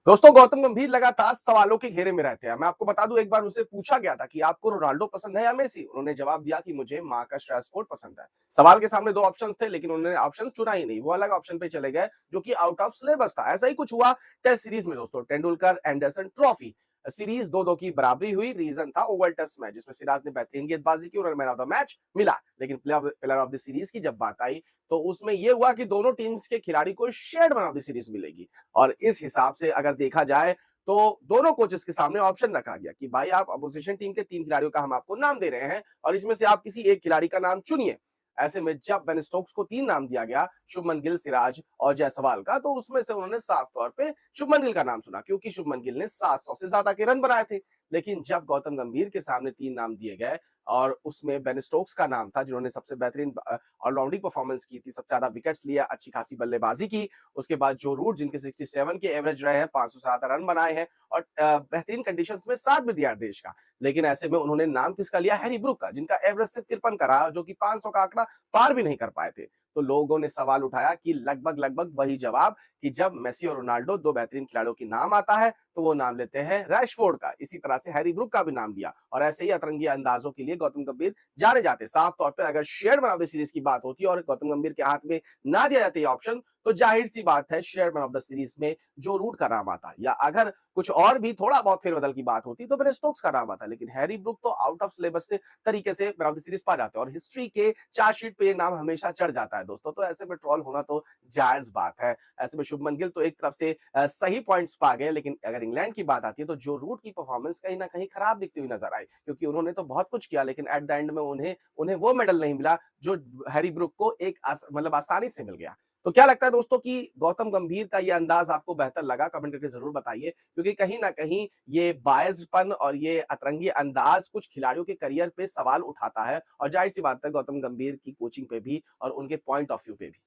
दोस्तों गौतम गंभीर लगातार सवालों के घेरे में रहते हैं। मैं आपको बता दूं, एक बार उनसे पूछा गया था कि आपको रोनाल्डो पसंद है या मेसी। उन्होंने जवाब दिया कि मुझे मार्कस रैशफोर्ड पसंद है। सवाल के सामने दो ऑप्शंस थे, लेकिन उन्होंने ऑप्शंस चुना ही नहीं। वो अलग ऑप्शन पे चले गए जो कि आउट ऑफ सिलेबस था। ऐसा ही कुछ हुआ टेस्ट सीरीज में दोस्तों। तेंदुलकर एंडरसन ट्रॉफी सीरीज 2-2 की बराबरी हुई। रीजन था ओवल टेस्ट मैच, जिसमें सिराज ने बेहतरीन गेंदबाजी की और मैन ऑफ द मैच मिला। लेकिन प्लेयर ऑफ द सीरीज की जब बात आई तो उसमें यह हुआ कि दोनों टीम्स के खिलाड़ी को shared man of the series मिलेगी। और इस हिसाब से अगर देखा जाए तो दोनों कोचेस के सामने ऑप्शन रखा गया कि भाई आप अपोजिशन टीम के 3 खिलाड़ियों का हम आपको नाम दे रहे हैं और इसमें से आप किसी एक खिलाड़ी का नाम चुनिए। ऐसे में जब बेन स्टोक्स को 3 नाम दिया गया, शुभमन गिल, सिराज और जायसवाल का, तो उसमें से उन्होंने साफ तौर पे शुभमन गिल का नाम सुना, क्योंकि शुभमन गिल ने 700 से ज्यादा के रन बनाए थे। लेकिन जब गौतम गंभीर के सामने 3 नाम दिए गए और उसमें बेन स्टोक्स का नाम था, जिन्होंने सबसे बेहतरीन ऑलराउंडिंग परफॉर्मेंस की थी, सबसे ज्यादा विकेट्स लिया, अच्छी खासी बल्लेबाजी की, उसके बाद जो रूट जिनके 67 के एवरेज रहे हैं, 500 से ज्यादा रन बनाए हैं और बेहतरीन कंडीशंस में साथ भी दिया देश का। लेकिन ऐसे में उन्होंने नाम किसका लिया? हैरी ब्रूक का, जिनका एवरेज सिर्फ 53 का रहा, जो कि 500 का आंकड़ा पार भी नहीं कर पाए थे। तो लोगों ने सवाल उठाया कि लगभग वही जवाब कि जब मेसी और रोनाल्डो, दो बेहतरीन खिलाड़ियों की नाम आता है तो वो नाम लेते हैं रैशफोर्ड का। इसी तरह से हैरी ब्रूक का भी नाम लिया और ऐसे ही अतरंगी अंदाजों के लिए गौतम गंभीर जाने जाते। साफ तौर पर अगर share man of the series की बात होती और गौतम गंभीर के हाथ में ना दिया जाता ये ऑप्शन, तो जाहिर सी बात है share man of the series में जो रूट का नाम आता, या अगर कुछ और भी थोड़ा बहुत फेरबदल की बात होती तो बेन स्टोक्स का नाम आता। लेकिन हैरी ब्रूक तो आउट ऑफ सिलेबस से तरीके से मैन ऑफ द सीरीज पा जाते हैं और हिस्ट्री के चार्जशीट पे ये नाम हमेशा चढ़ जाता है दोस्तों। तो ऐसे में ट्रोल होना तो जायज बात है। ऐसे में शुभमन गिल तो एक तरफ से सही पॉइंट्स पा गए, लेकिन अगर इंग्लैंड की बात आती है तो जो रूट की परफॉर्मेंस कहीं ना कहीं खराब दिखती हुई नजर आई, क्योंकि उन्होंने तो बहुत कुछ किया लेकिन एट द एंड में उन्हें उन्हें वो मेडल नहीं मिला जो हैरी ब्रूक को एक मतलब आसानी से मिल गया। तो क्या लगता है दोस्तों कि गौतम गंभीर का ये अंदाज आपको बेहतर लगा? कमेंट करके जरूर बताइए, क्योंकि कहीं ना कहीं ये बायस्डपन और ये अतरंगी अंदाज कुछ खिलाड़ियों के करियर पे सवाल उठाता है और जाहिर सी बात है गौतम गंभीर की कोचिंग पे भी और उनके पॉइंट ऑफ व्यू पे भी।